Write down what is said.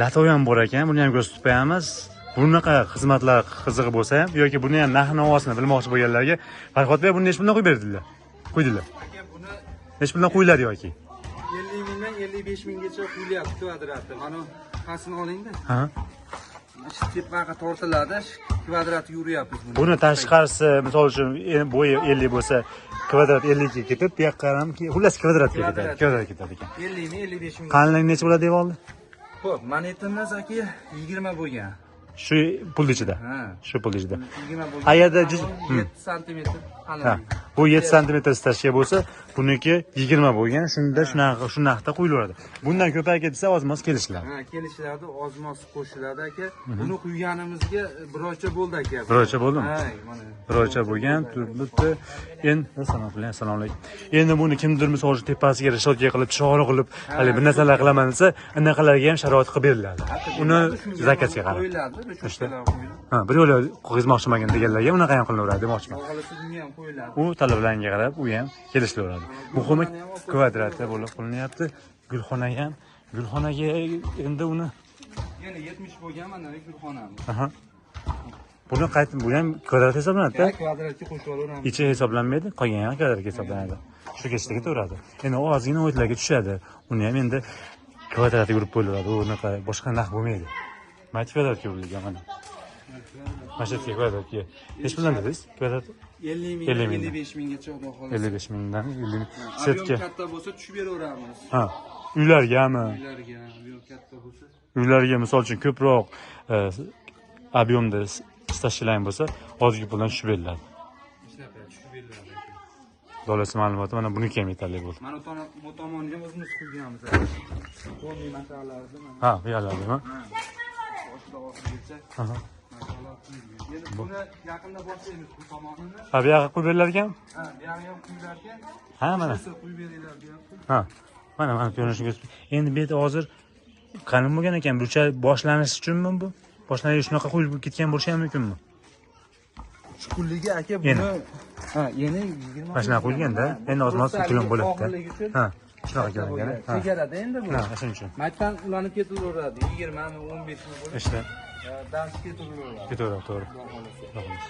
Latoy ham bor ekan, buni ham ko'rsatib qo'yamiz. Bunaqa xizmatlar qizig'i bo'lsa ham yoki buni ham narx-navosini bilmoqchi bo'lganlarga Farhod aka buni necha puldan qo'yib berdilar? Qo'ydilar. Aka buni Necha puldan qo'yiladi yoki? 50 mingdan 55 minggacha qo'yilyapti kvadrati. Mana qasini oling-da. Ha. Shu tepaga tortiladi, kvadrat yuryapmiz buni. Buni tashqarisi, misol uchun bo'yi 50 bo'lsa, kvadrat 50 ga ketib, bu yoqqa ham xullas kvadratga ketadi. Kvadratga ketadi ekan. 50 ming, 55 ming. Qalinlik necha bo'ladi deb oldi? Xo'p, monetamiz aka 20 bo'lgan. Shu pul ichida. Ha. Shu pul ichida. 20 bo'lgan. Qayerda 7 sm Ha, qalinlik. bu 7 sm stashka bo'lsa, buniki 20 bo'lgan. Shunda shu narxda qo'yilaveradi. Bundan ko'payib ketsa, ozmoz kelishiladi. Ha, kelishiladi, ozmoz qo'shiladi aka. Buni quyganimizga bir oycha bo'ldi aka. Bir oycha bo'ldimi? Ha, mana. Bir oycha bo'lgan, turibdi. Endi assalomu alaykum. Endi buni kimdir misol uchun tepasiga reshotka qilib, chig'ora qilib, hali bir narsalar qilaman desa, anaqalarga ham sharoit qilib beriladi. Uni zakatga qarab. Qo'yiladi, cho'chkalar qo'yiladi. Ha, bir yo'la qizmoqchiman deganlarga unaqa ham qilaveradi demoqchiman. Xohlasa bunga ham qo'yiladi. U talablarga qarab, u ham kelishilaveradi. Muhimi kvadrati bo'lib qilinyapti. Gulxonaga endi uni Yana 70 bo'lgan mana gulxonamiz. aha. Bu ham kvadrat hisoblanadi-da. Kvadratga qo'shib olaveramiz. Ichi hisoblanmaydi, qolgani ham kvadratga hisoblanadi. Shu kechda ketaveradi. Endi ozgina o'yinlarga tushadi. Uni ham endi kvadratga urib qo'yiladi. U unaqa boshqa narx bo'lmaydi. Mana kvadratga urilgan mana. Mashatga kvadratga. Necha puldan dedingiz? Kvadrat 50 ming, 50 ming. 55 minggacha xudo xohlasa. 55 mingdan 50 ming. Ob'yom Setga. katta bo'lsa tushib beraveramiz. Ha. Uylargami? Uylarga ob'yom katta bo'lsa. Uylarga misol uchun ko'proq ob'yomda stashkalang bo'lsa, ozgi puldan tushib beriladi. Ishlab tushib beriladi. Dolasi ma'lumoti mana buniki ham yetarli bo'ldi. Mana bu tomonga o'zimiz quyganmiz. Qo'lni masalalarni mana. Ha, bu yerlardami? Boshida oxirigacha. Aha. Masalan, endi buni yaqinda boshlaymiz bu tomonini. Ha, bu yoqqa qo'yib berilarkan? Ha, bu yoqqa ham quylarga. Ha, mana. Quyib beringlar deyapti. Ha. Mana ko'rinishingiz. Endi bu yerda hozir qalin bo'lgan ekan, burcha boshlanish uchunmi bu? Boshlanish shunaqa qo'yib ketgan bo'lishi ham mumkinmi? Chuqurligi aka buni ha, yana 20 Mana shunaqa qo'yilganda, endi ozmoz kilom bo'ladi-da. Ha, shunaqa ko'ringan. Ha. Chegarada endi bu. Ha, shuning uchun. Maytdan ulanib ketaveradi. 20 mi, 15 mi bo'lib. Ishda Dars ketaveradi. ketaveradi, to'g'ri. Xudo xohlasa. Xudo xohlasa.